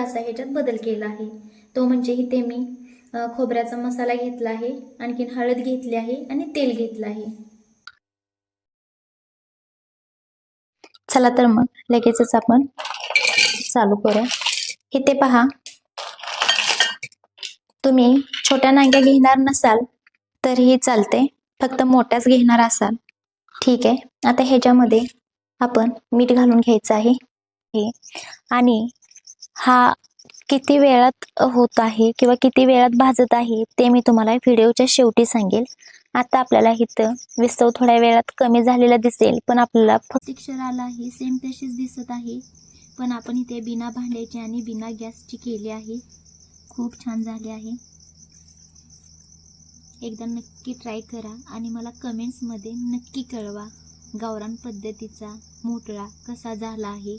थोडासा ह्याच्यात बदल केला आहे, तो म्हणजे इथे मी खोबऱ्याचा मसाला घेतला आहे, आणखीन हळद घेतली आहे आणि तेल घेतलं आहे. चला तर मग लगेचच आपण चालू करू. इथे पहा, तुम्ही छोट्या नांग्या घेणार नसाल तरीही चालते, फक्त मोठ्याच घेणार असाल ठीक आहे. आता ह्याच्यामध्ये आपण मीठ घालून घ्यायचं आहे आणि हा किती वेळात होत आहे किंवा किती वेळात भाजत आहे ते मी तुम्हाला व्हिडिओच्या शेवटी सांगेल. आता आपल्याला इथं विस्तव थोड्या वेळात कमी झालेला दिसेल, पण आपल्याला टेक्स्चर आला आहे सेम तशीच दिसत आहे, पण आपण इथे बिना भांड्याची आणि बिना गॅसची केली आहे. खूप छान झाले आहे. एकदा नक्की ट्राय करा आणि मला कमेंट्समध्ये नक्की कळवा गावरान पद्धतीचा मोटळा कसा झाला आहे.